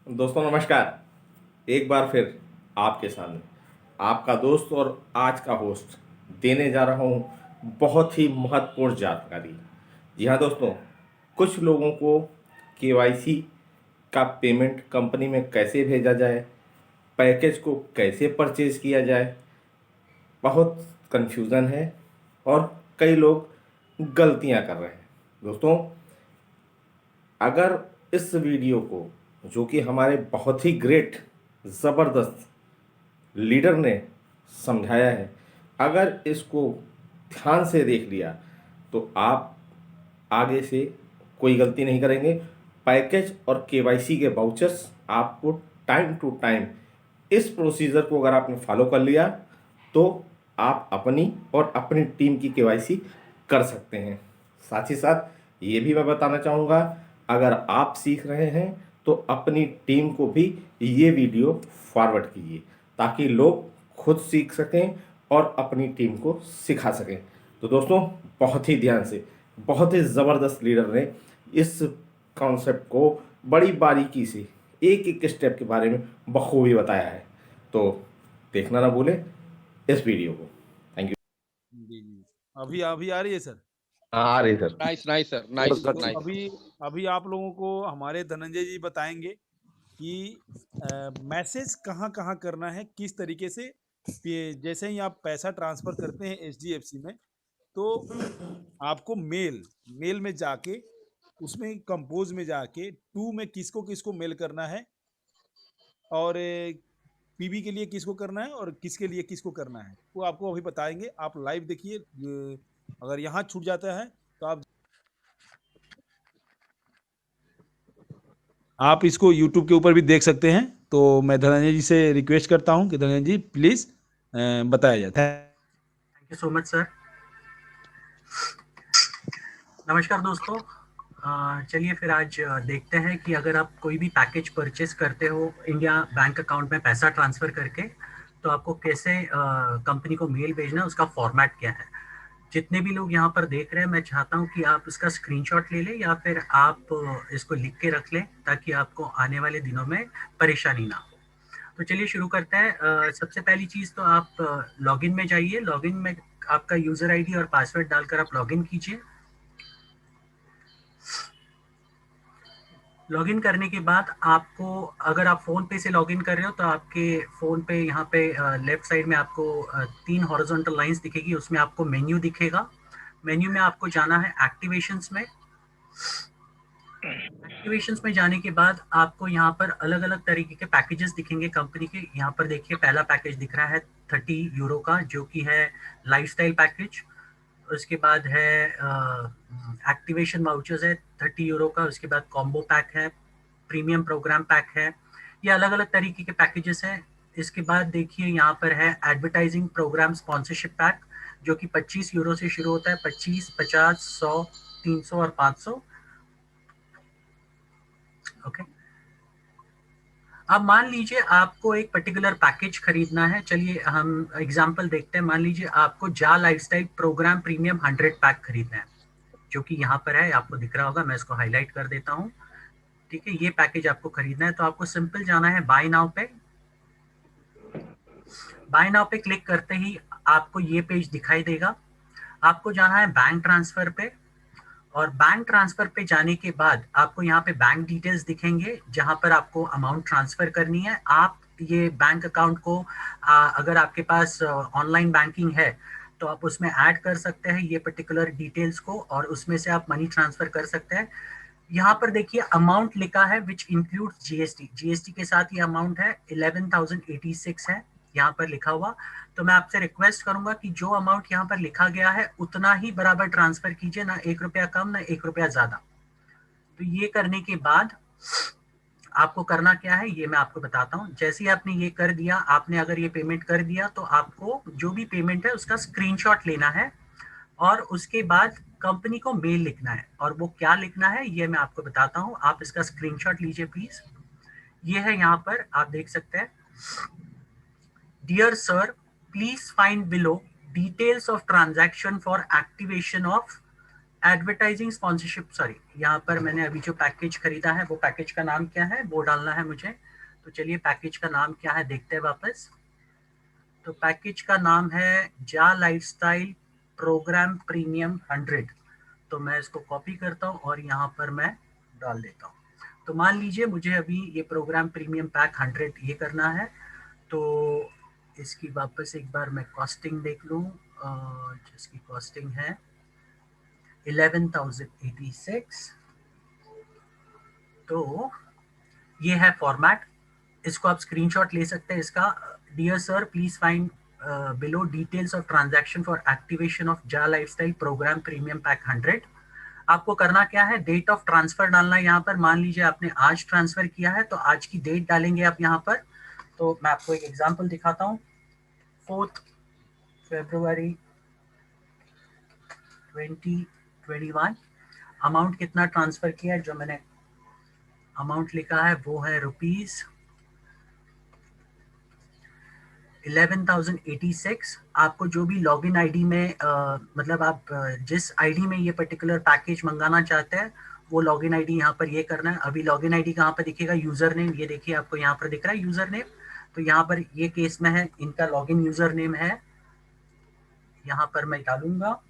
दोस्तों नमस्कार। एक बार फिर आपके सामने आपका दोस्त और आज का होस्ट देने जा रहा हूँ बहुत ही महत्वपूर्ण जानकारी। जी हाँ दोस्तों, कुछ लोगों को केवाईसी का पेमेंट कंपनी में कैसे भेजा जाए, पैकेज को कैसे परचेज किया जाए, बहुत कंफ्यूजन है और कई लोग गलतियां कर रहे हैं। दोस्तों, अगर इस वीडियो को, जो कि हमारे बहुत ही ग्रेट ज़बरदस्त लीडर ने समझाया है, अगर इसको ध्यान से देख लिया तो आप आगे से कोई गलती नहीं करेंगे। पैकेज और केवाईसी के वाउचर्स आपको टाइम टू टाइम, इस प्रोसीजर को अगर आपने फॉलो कर लिया तो आप अपनी और अपनी टीम की केवाईसी कर सकते हैं। साथ ही साथ ये भी मैं बताना चाहूँगा, अगर आप सीख रहे हैं तो अपनी टीम को भी ये वीडियो फॉरवर्ड कीजिए ताकि लोग खुद सीख सकें और अपनी टीम को सिखा सकें। तो दोस्तों, बहुत ही ध्यान से, बहुत ही ज़बरदस्त लीडर ने इस कॉन्सेप्ट को बड़ी बारीकी से एक एक स्टेप के बारे में बखूबी बताया है। तो देखना ना भूलें इस वीडियो को। Thank you. जी जी। अभी अभी आ रही है सर। हाँ, आ रही सर। नाइस नाइस सर, और नाइस तो नाइस। अभी अभी आप लोगों को हमारे धनंजय जी बताएंगे कि मैसेज कहाँ कहाँ करना है, किस तरीके से। जैसे ही आप पैसा ट्रांसफर करते हैं एचडीएफसी में, तो आपको मेल मेल में जाके, उसमें कंपोज में जाके टू में किसको किसको मेल करना है, और पीबी के लिए किसको करना है और किसके लिए किसको करना है, वो आपको अभी बताएंगे। आप लाइव देखिए। अगर यहाँ छूट जाता है तो आप इसको YouTube के ऊपर भी देख सकते हैं। तो मैं धनंजय जी से रिक्वेस्ट करता हूं कि धनंजय जी प्लीज बताया जाए। Thank you so much sir. नमस्कार दोस्तों। चलिए फिर आज देखते हैं कि अगर आप कोई भी पैकेज परचेस करते हो इंडिया बैंक अकाउंट में पैसा ट्रांसफ़र करके, तो आपको कैसे कंपनी को मेल भेजना है, उसका फॉर्मेट क्या है। जितने भी लोग यहाँ पर देख रहे हैं, मैं चाहता हूँ कि आप इसका स्क्रीनशॉट ले लें या फिर आप इसको लिख के रख लें ताकि आपको आने वाले दिनों में परेशानी ना हो। तो चलिए शुरू करते हैं। सबसे पहली चीज़ तो आप लॉगिन में जाइए। लॉगिन में आपका यूज़र आईडी और पासवर्ड डालकर आप लॉगिन कीजिए। लॉगिन करने के बाद आपको, अगर आप फ़ोन पे से लॉगिन कर रहे हो तो आपके फ़ोन पे यहाँ पे लेफ्ट साइड में आपको 3 हॉरिजॉन्टल लाइंस दिखेगी, उसमें आपको मेन्यू दिखेगा। मेन्यू में आपको जाना है एक्टिवेशंस में। एक्टिवेशंस में जाने के बाद आपको यहाँ पर अलग-अलग तरीके के पैकेजेस दिखेंगे कंपनी के। यहाँ पर देखिए पहला पैकेज दिख रहा है 30 यूरो का, जो कि है लाइफ़स्टाइल पैकेज। उसके बाद है एक्टिवेशन वाउचर्स है 30 यूरो का। उसके बाद कॉम्बो पैक है, प्रीमियम प्रोग्राम पैक है। ये अलग अलग तरीके के पैकेजेस हैं। इसके बाद देखिए यहाँ पर है एडवर्टाइजिंग प्रोग्राम स्पॉन्सरशिप पैक, जो कि 25 यूरो से शुरू होता है। 25, 50, 100, 300 और 500। ओके। अब मान लीजिए आपको एक पर्टिकुलर पैकेज खरीदना है। चलिए हम एग्जांपल देखते हैं। मान लीजिए आपको जा लाइफस्टाइल प्रोग्राम प्रीमियम 100 पैक खरीदना है, जो कि यहाँ पर है, आपको दिख रहा होगा। मैं इसको हाईलाइट कर देता हूँ। ठीक है, ये पैकेज आपको खरीदना है तो आपको सिंपल जाना है बाय नाउ पे। बाय नाउ पे क्लिक करते ही आपको ये पेज दिखाई देगा। आपको जाना है बैंक ट्रांसफर पे, और बैंक ट्रांसफर पे जाने के बाद आपको यहाँ पे बैंक डिटेल्स दिखेंगे, जहाँ पर आपको अमाउंट ट्रांसफर करनी है। आप ये बैंक अकाउंट को अगर आपके पास ऑनलाइन बैंकिंग है तो आप उसमें ऐड कर सकते हैं ये पर्टिकुलर डिटेल्स को, और उसमें से आप मनी ट्रांसफर कर सकते हैं। यहाँ पर देखिए अमाउंट लिखा है विच इंक्लूड्स जीएसटी। जीएसटी के साथ ये अमाउंट है 11,086 है यहाँ पर लिखा हुआ। तो मैं आपसे रिक्वेस्ट करूंगा कि जो अमाउंट यहाँ पर लिखा गया है उतना ही बराबर ट्रांसफर कीजिए, ना 1 रुपया कम ना 1 रुपया ज्यादा। तो ये करने के बाद आपको करना क्या है ये मैं आपको बताता हूँ। जैसे ही आपने ये कर दिया, आपने अगर ये पेमेंट कर दिया, तो आपको जो भी पेमेंट है उसका स्क्रीनशॉट लेना है और उसके बाद कंपनी को मेल लिखना है। और वो क्या लिखना है ये मैं आपको बताता हूँ। आप इसका स्क्रीनशॉट लीजिए प्लीज। ये है, यहाँ पर आप देख सकते हैं। Dear sir, please find below details of transaction for activation of advertising sponsorship, sorry, यहाँ पर मैंने अभी जो पैकेज खरीदा है वो पैकेज का नाम क्या है वो डालना है मुझे। तो चलिए पैकेज का नाम क्या है देखते हैं वापस। तो पैकेज का नाम है जा लाइफस्टाइल प्रोग्राम प्रीमियम 100। तो मैं इसको कॉपी करता हूँ और यहाँ पर मैं डाल देता हूँ। तो मान लीजिए मुझे अभी ये प्रोग्राम प्रीमियम पैक 100 ये करना है। तो इसकी वापस एक बार मैं कॉस्टिंग देख लूँ, जिसकी कॉस्टिंग है 11,086। तो ये है फॉर्मेट, इसको आप स्क्रीनशॉट ले सकते हैं इसका। Dear sir please find below details of transaction for activation of जा लाइफस्टाइल प्रोग्राम प्रीमियम पैक 100। आपको करना क्या है, डेट ऑफ ट्रांसफर डालना है यहाँ पर। मान लीजिए आपने आज ट्रांसफर किया है तो आज की डेट डालेंगे आप यहाँ पर। तो मैं आपको एक एग्जांपल दिखाता हूँ। 4 फरवरी 2021। अमाउंट कितना ट्रांसफर किया है, जो मैंने अमाउंट लिखा है वो है ₹11,086। आपको जो भी लॉगिन आईडी में मतलब आप जिस आईडी में ये पर्टिकुलर पैकेज मंगाना चाहते हैं वो लॉगिन आईडी यहाँ पर ये करना है। अभी लॉगिन आईडी कहाँ पर दिखेगा, यूजर नेम, ये देखिए आपको यहाँ पर दिख रहा है यूजर नेम। तो यहाँ पर ये केस में है, इनका लॉगिन यूजर नेम है, यहाँ पर मैं डालूंगा।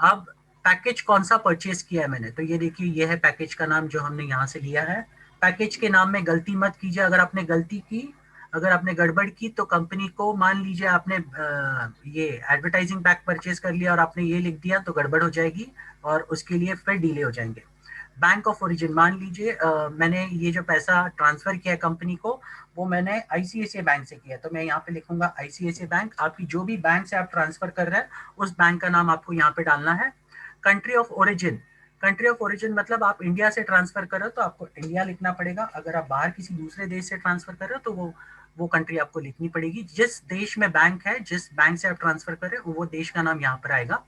अब पैकेज कौन सा परचेज किया है मैंने, तो ये देखिए ये है पैकेज का नाम जो हमने यहाँ से लिया है। पैकेज के नाम में गलती मत कीजिए, अगर आपने गलती की, अगर आपने गड़बड़ की तो कंपनी को, मान लीजिए आपने ये एडवर्टाइजिंग पैक परचेज कर लिया और आपने ये लिख दिया तो गड़बड़ हो जाएगी और उसके लिए फिर डिले हो जाएंगे। बैंक ऑफ ओरिजिन, मान लीजिए मैंने ये जो पैसा ट्रांसफर किया कंपनी को वो मैंने आईसीआईसीआई बैंक से किया, तो मैं यहाँ पे लिखूंगा आईसीआईसीआई बैंक। आपकी जो भी बैंक से आप ट्रांसफर कर रहे हैं उस बैंक का नाम आपको यहाँ पे डालना है। Country of origin, country of origin मतलब आप इंडिया से ट्रांसफर कर रहे हो तो आपको इंडिया लिखना पड़ेगा। अगर आप बाहर किसी दूसरे देश से ट्रांसफर कर रहे हो तो वो कंट्री आपको लिखनी पड़ेगी। जिस देश में बैंक है, जिस बैंक से आप ट्रांसफर कर रहे हो वो देश का नाम यहाँ पर आएगा।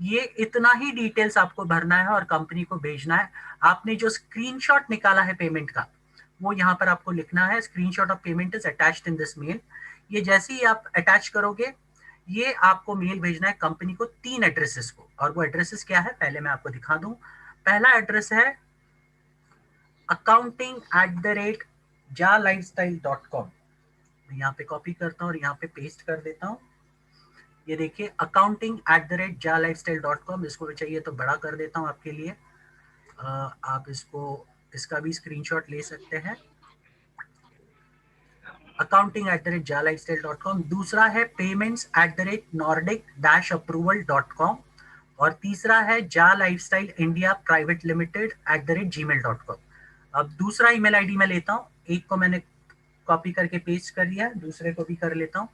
ये इतना ही डिटेल्स आपको भरना है और कंपनी को भेजना है। आपने जो स्क्रीनशॉट निकाला है पेमेंट का वो यहाँ पर आपको लिखना है, screenshot of payment is attached in this mail. ये जैसे ही आप अटैच करोगे ये आपको मेल भेजना है कंपनी को 3 एड्रेसेस को, और वो एड्रेसेस क्या है पहले मैं आपको दिखा दूं। पहला एड्रेस है accounting@jalifestyle.com। यहाँ पे कॉपी करता हूँ और यहाँ पे पेस्ट कर देता हूँ। ये देखिए accounting@jalifestyle.com, इसको चाहिए तो बड़ा कर देता हूँ आपके लिए। आप इसका भी स्क्रीनशॉट ले सकते हैं, accounting@jalifestyle.com। दूसरा है payments@nordic-approval.com और तीसरा है जा lifestyle India private limited @gmail.com। अब दूसरा ईमेल आईडी मैं लेता हूँ, एक को मैंने कॉपी करके पेस्ट कर दिया, दूसरे को भी कर लेता हूँ।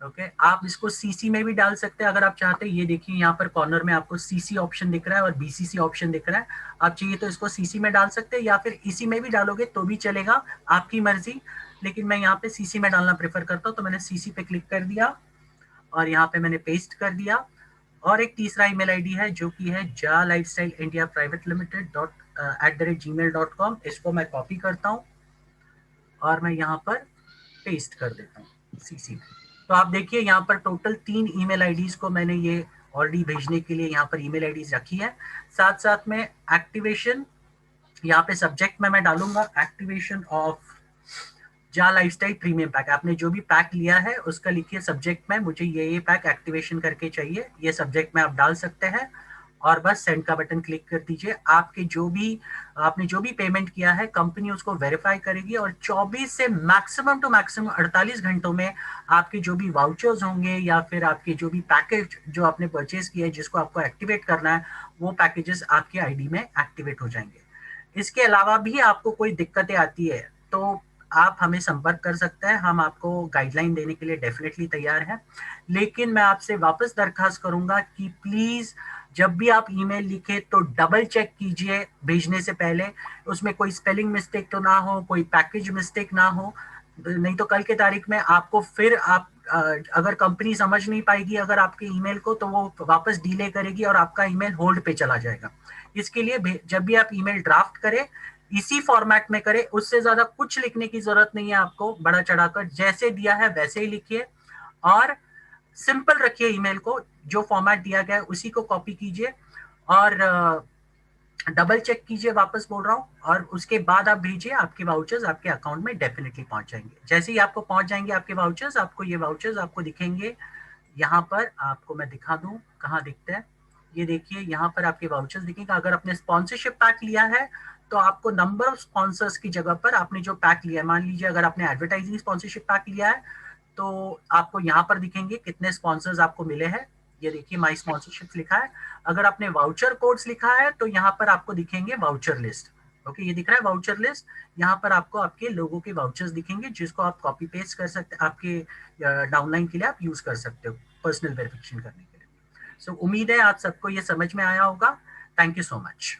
ओके, आप इसको सीसी में भी डाल सकते हैं अगर आप चाहते हैं। ये देखिए यहाँ पर कॉर्नर में आपको सीसी ऑप्शन दिख रहा है और बीसीसी ऑप्शन दिख रहा है। आप चाहिए तो इसको सीसी में डाल सकते हैं या फिर इसी में भी डालोगे तो भी चलेगा, आपकी मर्जी। लेकिन मैं यहाँ पे सीसी में डालना प्रेफर करता हूँ, तो मैंने सीसी पे क्लिक कर दिया और यहाँ पे मैंने पेस्ट कर दिया। और एक तीसरा ईमेल आईडी है जो कि है जा lifestyle India private limited @gmail.com। इसको मैं कॉपी करता हूँ और मैं यहाँ पर पेस्ट कर देता हूँ सीसी में। तो आप देखिए यहाँ पर टोटल 3 ईमेल आईडीज को मैंने ये ऑलरेडी भेजने के लिए यहाँ पर ईमेल आईडीज रखी है। साथ साथ में एक्टिवेशन, यहाँ पे सब्जेक्ट में मैं डालूंगा एक्टिवेशन ऑफ जा लाइफस्टाइल प्रीमियम पैक। आपने जो भी पैक लिया है उसका लिखिए सब्जेक्ट में मुझे ये पैक एक्टिवेशन करके चाहिए, ये सब्जेक्ट में आप डाल सकते हैं और बस सेंड का बटन क्लिक कर दीजिए। आपने जो भी पेमेंट किया है कंपनी उसको वेरीफाई करेगी और 24 से मैक्सिमम टू मैक्सिमम 48 घंटों में आपके जो भी वाउचर्स होंगे या फिर आपके जो भी पैकेज जो आपने परचेज किया है जिसको आपको एक्टिवेट करना है वो पैकेजेस आपके आईडी में एक्टिवेट हो जाएंगे। इसके अलावा भी आपको कोई दिक्कतें आती है तो आप हमें संपर्क कर सकते हैं, हम आपको गाइडलाइन देने के लिए डेफिनेटली तैयार हैं। लेकिन मैं आपसे वापस दरखास्त करूंगा कि प्लीज जब भी आप ईमेल लिखे तो डबल चेक कीजिए भेजने से पहले, उसमें कोई स्पेलिंग मिस्टेक तो ना हो, कोई पैकेज मिस्टेक ना हो, नहीं तो कल के तारीख में आपको फिर अगर कंपनी समझ नहीं पाएगी अगर आपके ईमेल को तो वो वापस डिले करेगी और आपका ईमेल होल्ड पे चला जाएगा। इसके लिए जब भी आप ईमेल ड्राफ्ट करें इसी फॉर्मेट में करें, उससे ज्यादा कुछ लिखने की जरूरत नहीं है आपको बड़ा चढ़ाकर, जैसे दिया है वैसे ही लिखिए और सिंपल रखिए ईमेल को, जो फॉर्मेट दिया गया है उसी को कॉपी कीजिए और डबल चेक कीजिए, वापस बोल रहा हूँ, और उसके बाद आप भेजिए, आपके वाउचर्स आपके अकाउंट में डेफिनेटली पहुंच जाएंगे। जैसे ही आपको पहुंच जाएंगे आपके वाउचर्स, आपको ये वाउचर्स आपको दिखेंगे यहाँ पर। आपको मैं दिखा दूं कहाँ दिखता है, ये देखिए यहाँ पर आपके वाउचर्स दिखेंगे। अगर आपने स्पॉन्सरशिप पैक लिया है तो आपको नंबर ऑफ स्पॉन्सर्स की जगह पर आपने जो पैक लिया है, मान लीजिए अगर आपने एडवर्टाइजिंग स्पॉन्सरशिप पैक लिया है तो आपको यहाँ पर दिखेंगे कितने स्पॉन्सर्स आपको मिले हैं। ये देखिए माई स्पॉन्सरशिप लिखा है। अगर आपने वाउचर कोड्स लिखा है तो यहाँ पर आपको दिखेंगे वाउचर लिस्ट। ओके, ये दिख रहा है वाउचर लिस्ट। यहाँ पर आपको आपके लोगों के वाउचर्स दिखेंगे जिसको आप कॉपी पेस्ट कर सकते हैं, आपके डाउनलाइन के लिए आप यूज कर सकते हो पर्सनल वेरिफिकेशन करने के लिए। सो उम्मीद है आप सबको ये समझ में आया होगा। Thank you so much.